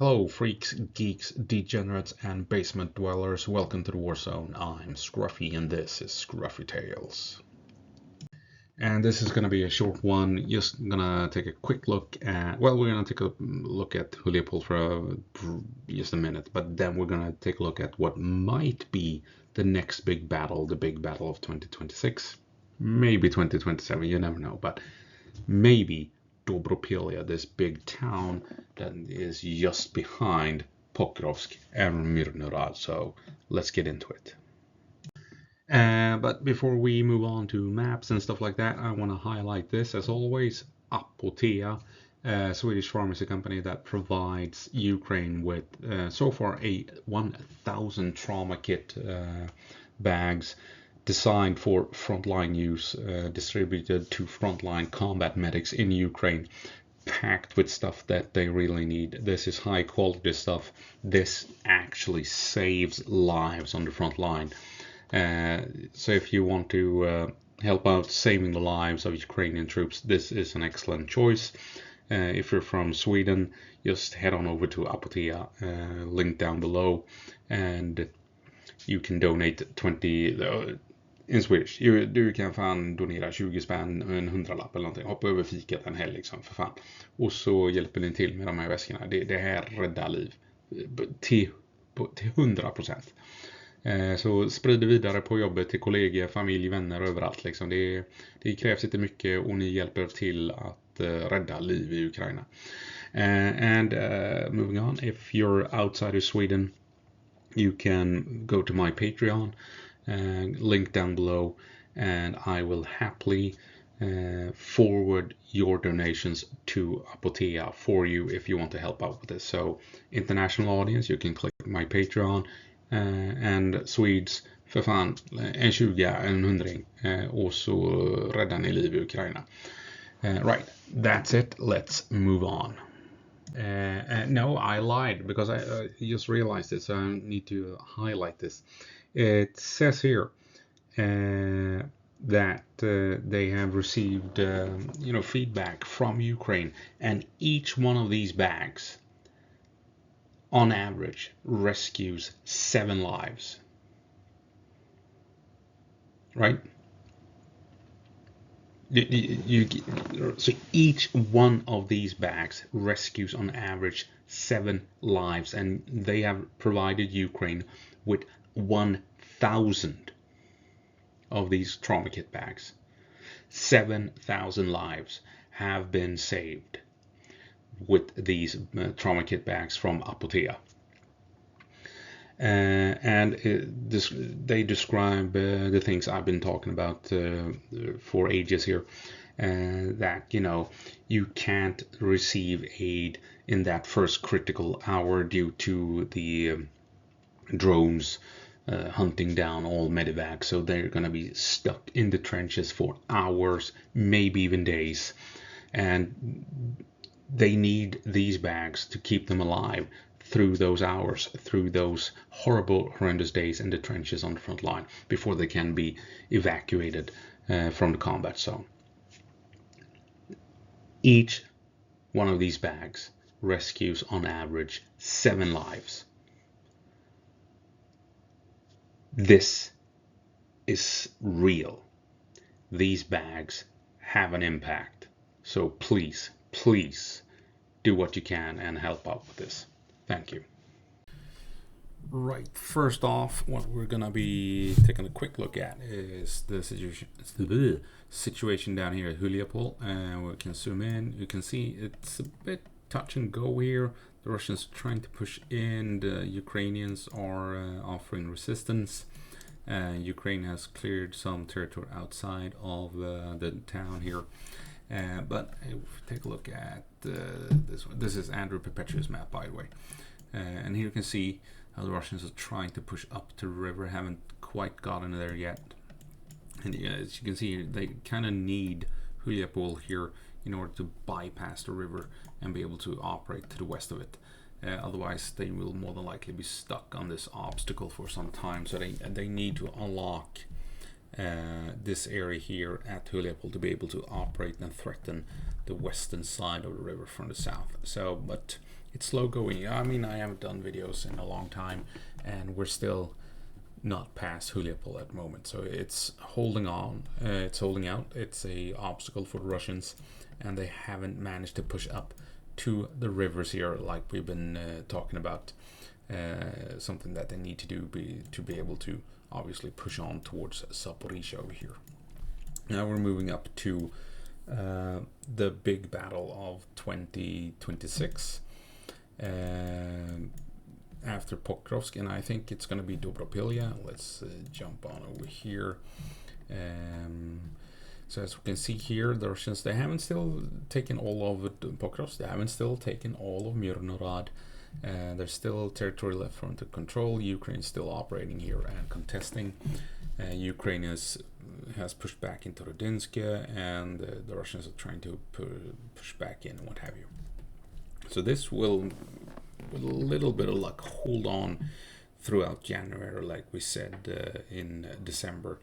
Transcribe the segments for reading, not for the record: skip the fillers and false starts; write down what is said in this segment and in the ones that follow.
Hello, freaks, geeks, degenerates, and basement dwellers. Welcome to the War Zone. I'm Scruffy, and this is Skruffytalez. And this is going to be a short one. Just gonna take a quick look at. Well, we're gonna take a look at Huliaipole for just a minute, but then we're gonna take a look at what might be the next big battle, the big battle of 2026, maybe 2027. You never know, but maybe Dobropillia, this big town that is just behind Pokrovsk and Mirnorad. So let's get into it. But before we move on to maps and stuff like that, I want to highlight this, as always, Apotea, a Swedish pharmacy company that provides Ukraine with so far 1,000 trauma kit bags designed for frontline use, distributed to frontline combat medics in Ukraine, packed with stuff that they really need. This is high quality stuff. This actually saves lives on the front line. So if you want to help out saving the lives of Ukrainian troops, this is an excellent choice. If you're from Sweden, just head on over to Apotea, link down below, and you can donate 20 in Swedish. Du kan fan donera 20 spänn, en 100-lapp eller någonting. Hoppa över fikat en helg liksom, för fan. Och så hjälper ni till med de här väskorna. Det här räddar liv till 100%. Så sprid vidare på jobbet till kollegor, familj, vänner, överallt liksom. Det krävs inte mycket och ni hjälper till att rädda liv i Ukraina. And moving on, if you're outside of Sweden, you can go to my Patreon, link down below, and I will happily forward your donations to Apotea for you if you want to help out with this. So international audience, you can click my Patreon, and Swedes, för fan, en 20, en 100, och så räddar ni liv i Ukraina. Right, that's it, let's move on. No, I lied because I just realized it, so I need to highlight this. It says here that they have received feedback from Ukraine, and each one of these bags on average rescues 7 lives, right? So each one of these bags rescues on average 7 lives, and they have provided Ukraine with 1,000 of these trauma kit bags. 7,000 lives have been saved with these trauma kit bags from Apotea. And they describe the things I've been talking about for ages here, that you can't receive aid in that first critical hour due to the drones hunting down all medevacs, so they're going to be stuck in the trenches for hours, maybe even days, and they need these bags to keep them alive through those hours, through those horrible, horrendous days in the trenches on the front line before they can be evacuated from the combat zone. Each one of these bags rescues on average 7 lives. This is real. These bags have an impact. So please do what you can and help out with this. Thank you. Right, first off, what we're gonna be taking a quick look at is the situation down here at Huliaipole. We can zoom in. You can see it's a bit touch and go here. The Russians are trying to push in. The Ukrainians are offering resistance. Ukraine has cleared some territory outside of the town here. But if we take a look at this one, this is Andrew Perpetua's map, by the way. And here you can see how the Russians are trying to push up to the river, haven't quite gotten there yet. And as you can see, they kind of need Huliaipole here in order to bypass the river and be able to operate to the west of it. Otherwise, they will more than likely be stuck on this obstacle for some time. So they need to unlock this area here at Huliaipole to be able to operate and threaten the western side of the river from the south. So, but it's slow going. I mean, I haven't done videos in a long time, and we're still not past Huliaipole at the moment, so it's holding on. It's holding out. It's a obstacle for the Russians, and they haven't managed to push up to the rivers here, like we've been talking about. Something that they need to do to be able to obviously push on towards Zaporizhia over here. Now we're moving up to the big battle of 2026 after Pokrovsk, and I think it's going to be Dobropillia. Let's jump on over here. So as we can see here, the Russians, they haven't still taken all of Pokrovsk, they haven't still taken all of Mirnorad. There's still territory left for them to control. Ukraine is still operating here and contesting. Ukraine has pushed back into Rodinsk, and the Russians are trying to push back in and what have you. So this will, with a little bit of luck, hold on throughout January, like we said in December,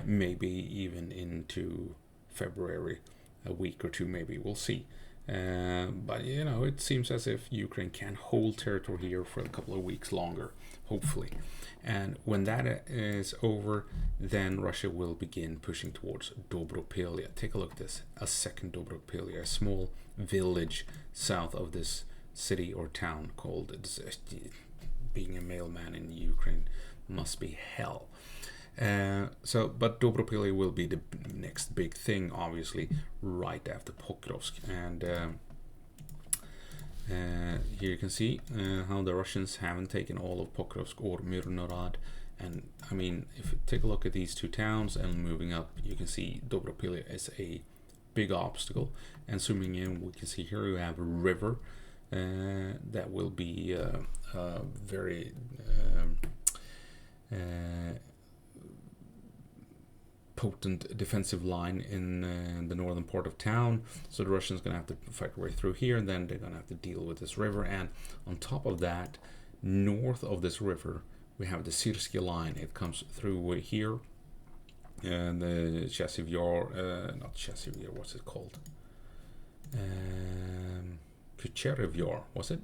maybe even into February, a week or two maybe, we'll see. But you know, it seems as if Ukraine can hold territory here for a couple of weeks longer, hopefully. And when that is over, then Russia will begin pushing towards Dobropillia. Take a look at this, a second Dobropillia, a small village south of this city or town called, being a mailman in Ukraine must be hell. But Dobropillia will be the next big thing, obviously, right after Pokrovsk. And here you can see how the Russians haven't taken all of Pokrovsk or Mirnorad. And I mean, if you take a look at these two towns and moving up, you can see Dobropillia is a big obstacle. And zooming in, we can see here you have a river that will be very potent defensive line in the northern part of town. So the Russians are going to have to fight their way through here, and then they're going to have to deal with this river. And on top of that, north of this river, we have the Syrsky line. It comes through here, and the not Chasiv, what's it called? Kucherev Yar, was it?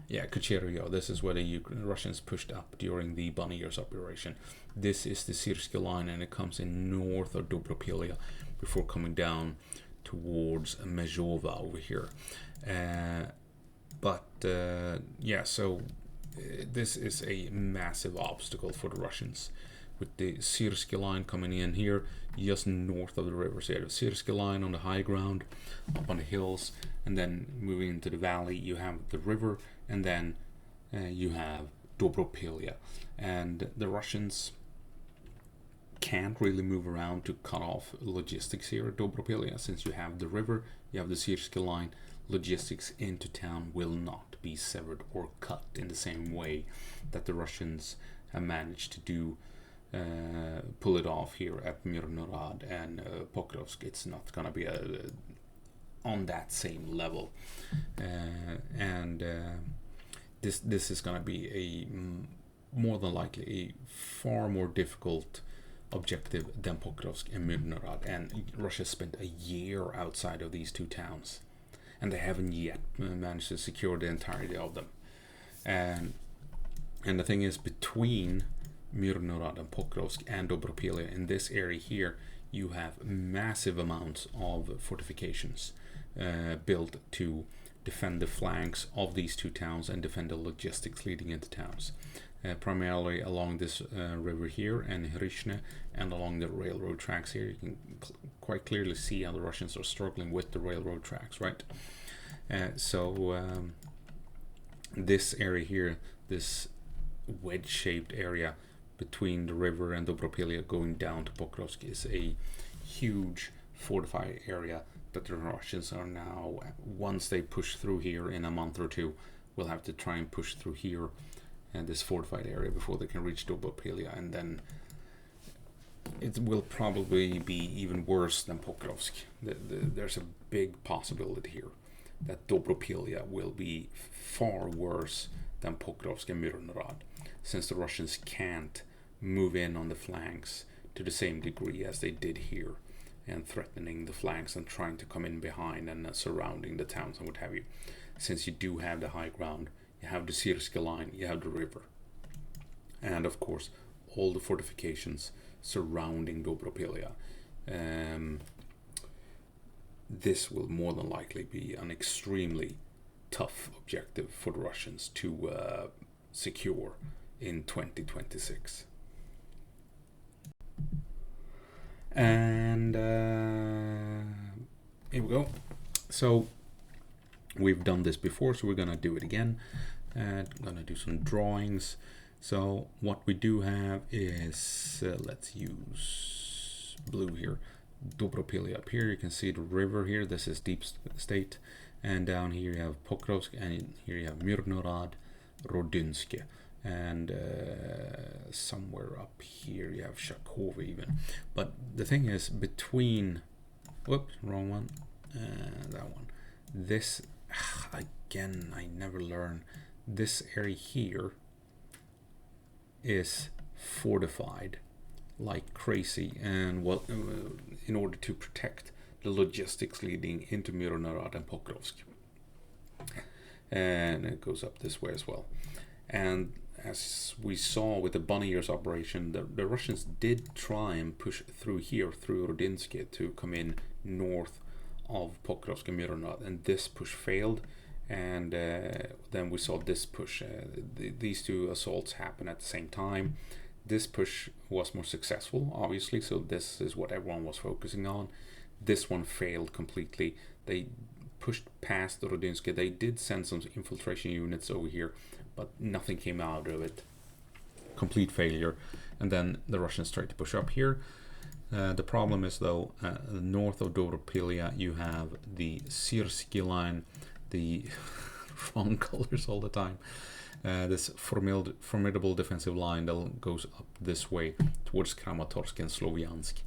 Yeah, Kucherev Yar. This is where the Russians pushed up during the Bunny Years operation. This is the Syrsky line, and it comes in north of Dobropillia before coming down towards Mezhova over here. Yeah, so this is a massive obstacle for the Russians, with the Syrsky line coming in here just north of the river. So you have the Syrsky line on the high ground, up on the hills, and then moving into the valley, you have the river, and then you have Dobropillia. And the Russians can't really move around to cut off logistics here at Dobropillia, since you have the river, you have the Syrsky line. Logistics into town will not be severed or cut in the same way that the Russians have managed to do, pull it off here at Mirnorad and Pokrovsk. It's not going to be on that same level, this is going to be a more than likely a far more difficult objective than Pokrovsk and Mirnorad. And Russia spent a year outside of these two towns, and they haven't yet managed to secure the entirety of them. And the thing is, between Mirnorad and Pokrovsk and Dobropillia, in this area here, you have massive amounts of fortifications built to defend the flanks of these two towns and defend the logistics leading into towns. Primarily along this river here and Hrishne, and along the railroad tracks here. You can quite clearly see how the Russians are struggling with the railroad tracks, right? This area here, this wedge-shaped area between the river and Dobropillia going down to Pokrovsk, is a huge fortified area that the Russians are now, once they push through here in a month or two, will have to try and push through here and this fortified area before they can reach Dobropillia, and then it will probably be even worse than Pokrovsk. There's a big possibility here that Dobropillia will be far worse than Pokrovsk and Mirnorad, since the Russians can't move in on the flanks to the same degree as they did here, and threatening the flanks and trying to come in behind and surrounding the towns and what have you. since you do have the high ground. You have the Syrska line, you have the river, and of course all the fortifications surrounding Dobropillia. This will more than likely be an extremely tough objective for the Russians to secure in 2026. And here we go. So we've done this before, so we're gonna do it again. I'm gonna do some drawings. So what we do have is, let's use blue here. Dobropillia up here, you can see the river here. This is deep state, and down here you have Pokrovsk, and here you have Myrnorad, Rodynske, and somewhere up here you have Shakov even. But the thing is, between, whoops, wrong one, that one. This, again, I never learn. This area here is fortified like crazy, and well, in order to protect the logistics leading into Myrnorad and Pokrovsk. And it goes up this way as well. And as we saw with the bunny ears operation, the Russians did try and push through here, through Rodynske, to come in north of Pokrovsk and Myrnorad, and this push failed. And then we saw this push. These two assaults happen at the same time. This push was more successful, obviously, so this is what everyone was focusing on. This one failed completely. They pushed past Rodynske. They did send some infiltration units over here, but nothing came out of it. Complete failure. And then the Russians tried to push up here. The problem is, though, north of Dobropillia you have the Syrski line, the wrong colors all the time. This formidable defensive line that goes up this way towards Kramatorsk and Sloviansk,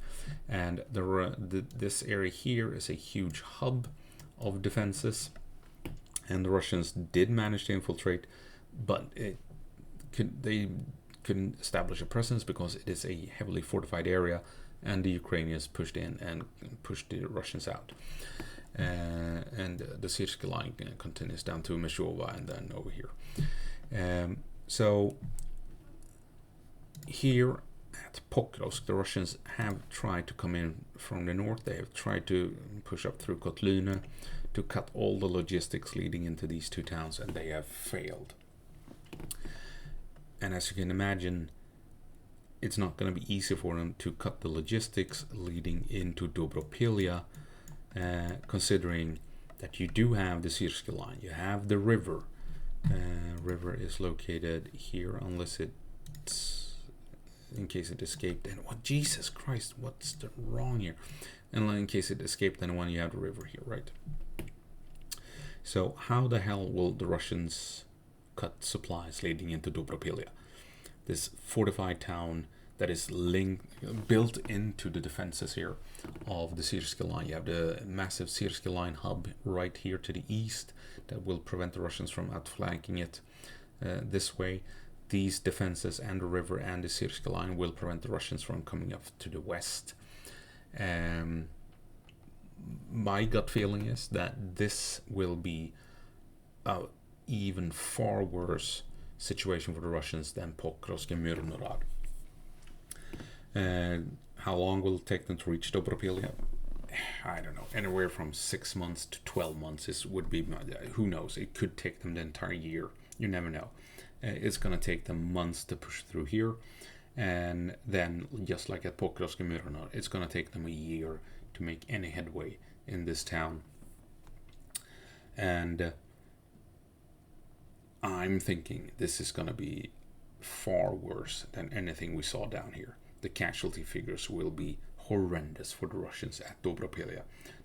and this area here is a huge hub of defenses, and the Russians did manage to infiltrate, but they couldn't establish a presence because it is a heavily fortified area, and the Ukrainians pushed in and pushed the Russians out. And the Syrska line continues down to Meshova and then over here. So here at Pokrovsk, the Russians have tried to come in from the north. They have tried to push up through Kotlina to cut all the logistics leading into these two towns, and they have failed. And as you can imagine, it's not going to be easy for them to cut the logistics leading into Dobropillia, considering that you do have the Syrska line, you have the river. River is located here, unless it's, in case it escaped. And what, Jesus Christ, what's the wrong here? And in case it escaped anyone, you have the river here, right? So how the hell will the Russians cut supplies leading into Dobropillia, this fortified town that is built into the defenses here of the Syrska line? You have the massive Syrska line hub right here to the east that will prevent the Russians from outflanking it this way. These defenses and the river and the Syrska line will prevent the Russians from coming up to the west. My gut feeling is that this will be an even far worse situation for the Russians than Pokrovsk and Myrnorad. How long will it take them to reach Dobropillia? I don't know. Anywhere from 6 months to 12 months would be, who knows? It could take them the entire year. You never know. It's going to take them months to push through here, and then just like at Pokrovsk and Myrnorad, it's going to take them a year to make any headway in this town. And I'm thinking this is going to be far worse than anything we saw down here. The casualty figures will be horrendous for the Russians at Dobropillia.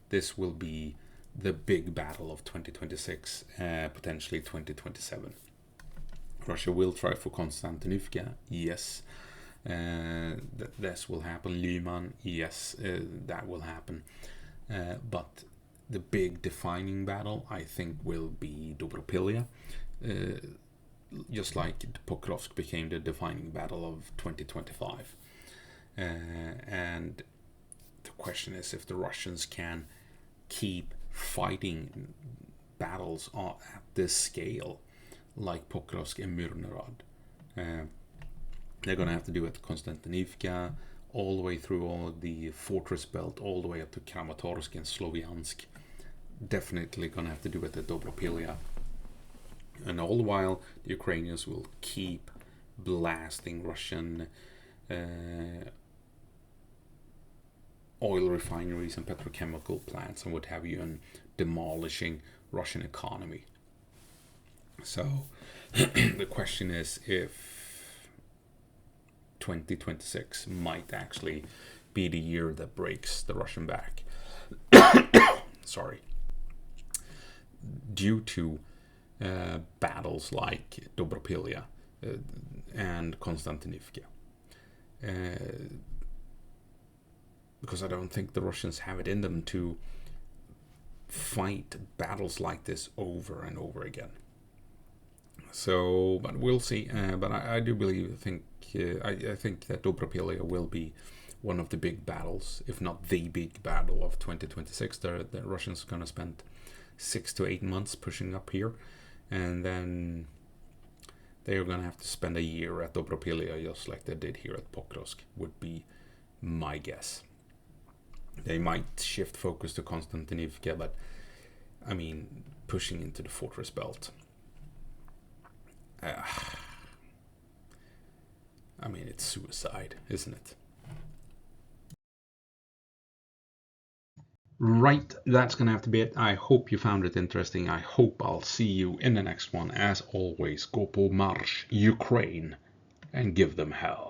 This will be the big battle of 2026, potentially 2027. Russia will try for Konstantinivka, yes. This will happen. Lyman, yes, that will happen. But the big defining battle, I think, will be Dobropillia. Just like Pokrovsk became the defining battle of 2025. And the question is if the Russians can keep fighting battles at this scale, like Pokrovsk and Myrnorod. They're going to have to do it at Konstantinivka, all the way through all of the fortress belt, all the way up to Kramatorsk and Sloviansk. Definitely going to have to do it at Dobropillia. And all the while, the Ukrainians will keep blasting Russian oil refineries and petrochemical plants and what have you, and demolishing Russian economy. So the question is if 2026 might actually be the year that breaks the Russian back. Sorry. Due to battles like Dobropillia and Konstantinivka. Because I don't think the Russians have it in them to fight battles like this over and over again. So, but we'll see. But I do think that Dobropillia will be one of the big battles, if not the big battle of 2026. The Russians are going to spend 6 to 8 months pushing up here, and then they are going to have to spend a year at Dobropillia, just like they did here at Pokrovsk, would be my guess. They might shift focus to Konstantinivka, but I mean, pushing into the fortress belt. I mean, it's suicide, isn't it? Right, that's gonna have to be it. I hope you found it interesting. I hope I'll see you in the next one. As always, go på marsch, Ukraine, and give them hell.